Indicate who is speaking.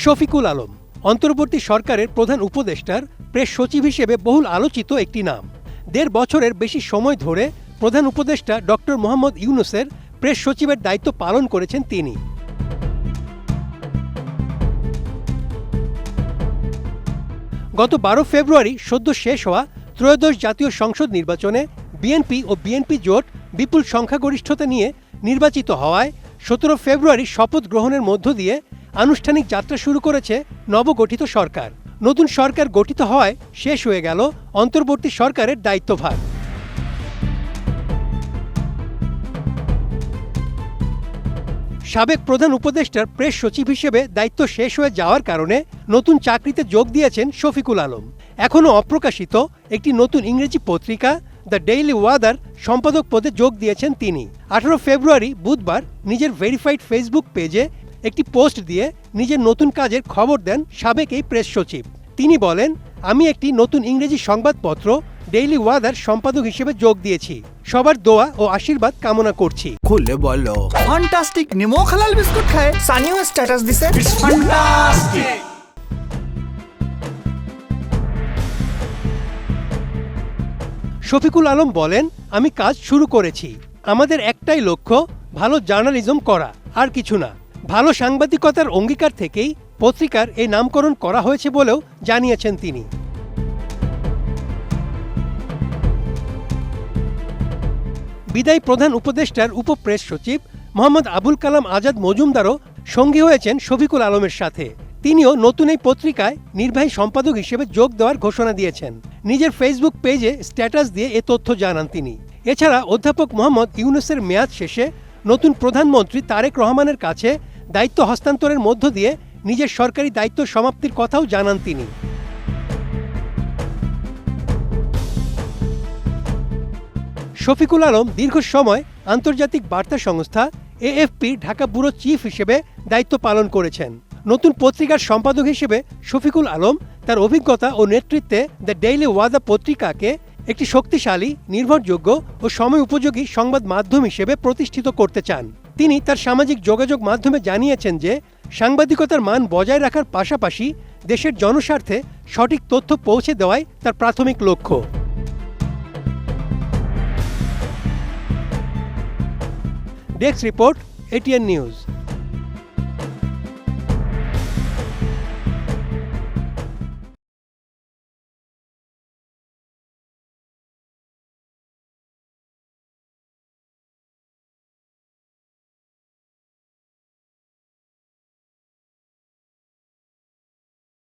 Speaker 1: শফিকুল আলম অন্তর্বর্তী সরকারের প্রধান উপদেষ্টার প্রেস সচিব হিসেবে বহুল আলোচিত একটি নাম। ১.৫ বছরের বেশি সময় ধরে প্রধান উপদেষ্টা ডক্টর মোহাম্মদ ইউনূসের প্রেস সচিবের দায়িত্ব পালন করেছেন তিনি। গত ১২ ফেব্রুয়ারি সদ্য শেষ হওয়া ত্রয়োদশ জাতীয় সংসদ নির্বাচনে বিএনপি ও বিএনপি জোট বিপুল সংখ্যাগরিষ্ঠতা নিয়ে নির্বাচিত হওয়ায় ১৭ ফেব্রুয়ারি শপথ গ্রহণের মধ্য দিয়ে আনুষ্ঠানিক যাত্রা শুরু করেছে নবগঠিত সরকার। নতুন সরকার গঠিত হওয়ায় শেষ হয়ে গেল অন্তর্বর্তী সরকারের দায়িত্বভার। সাবেক প্রধান উপদেষ্টার প্রেস সচিব হিসেবে দায়িত্ব শেষ হয়ে যাওয়ার কারণে নতুন চাকরিতে যোগ দিয়েছেন শফিকুল আলম। এখনও অপ্রকাশিত একটি নতুন ইংরেজি পত্রিকা দ্য ডেইলি ওয়াদার সম্পাদক পদে যোগ দিয়েছেন তিনি। ১৮ ফেব্রুয়ারি বুধবার নিজের ভেরিফাইড ফেসবুক পেজে একটি পোস্ট দিয়ে নিজের নতুন কাজের খবর দেন সাবেক এই প্রেস সচিব। তিনি বলেন, আমি একটি নতুন ইংরেজি সংবাদপত্র ডেইলি ওয়াদার সম্পাদক হিসেবে যোগ দিয়েছি। সবার দোয়া ও আশীর্বাদ কামনা করছি।
Speaker 2: খুলে বলো ফ্যান্টাস্টিক নিমো খালাল বিস্কুট খায় সানিও স্ট্যাটাস দিছে ইটস ফ্যান্টাস্টিক।
Speaker 1: শফিকুল আলম বলেন, আমি কাজ শুরু করেছি। আমাদের একটাই লক্ষ্য, ভালো জার্নালিজম করা, আর কিছু না। ভালো সাংবাদিকতার অঙ্গীকার থেকেই পত্রিকার এই নামকরণ করা হয়েছে বলেও জানিয়েছেন তিনি। বিদায়ী প্রধান উপদেষ্টার উপপ্রেস সচিব মোহাম্মদ আবুল কালাম আজাদ মজুমদারও সঙ্গী হয়েছেন শফিকুল আলমের সাথে। তিনিও নতুন এই পত্রিকায় নির্বাহী সম্পাদক হিসেবে যোগ দেওয়ার ঘোষণা দিয়েছেন। নিজের ফেসবুক পেজে স্ট্যাটাস দিয়ে এ তথ্য জানান তিনি। এছাড়া অধ্যাপক মোহাম্মদ ইউনূসের মেয়াদ শেষে নতুন প্রধানমন্ত্রী তারেক রহমানের কাছে দায়িত্ব হস্তান্তরের মধ্য দিয়ে নিজের সরকারি দায়িত্ব সমাপ্তির কথাও জানান তিনি। শফিকুল আলম দীর্ঘ সময় আন্তর্জাতিক বার্তা সংস্থা এএফপি ঢাকা ব্যুরো চিফ হিসেবে দায়িত্ব পালন করেছেন। নতুন পত্রিকার সম্পাদক হিসেবে শফিকুল আলম তার অভিজ্ঞতা ও নেতৃত্বে দ্য ডেইলি ওয়াদা পত্রিকাকে একটি শক্তিশালী, নির্ভরযোগ্য ও সময় উপযোগী সংবাদ মাধ্যম হিসেবে প্রতিষ্ঠিত করতে চান। তিনি তার সামাজিক যোগাযোগ মাধ্যমে জানিয়েছেন যে সাংবাদিকতার মান বজায় রাখার পাশাপাশি দেশের জনস্বার্থে সঠিক তথ্য পৌঁছে দেওয়াই তার প্রাথমিক লক্ষ্য। Desk report, ATN news.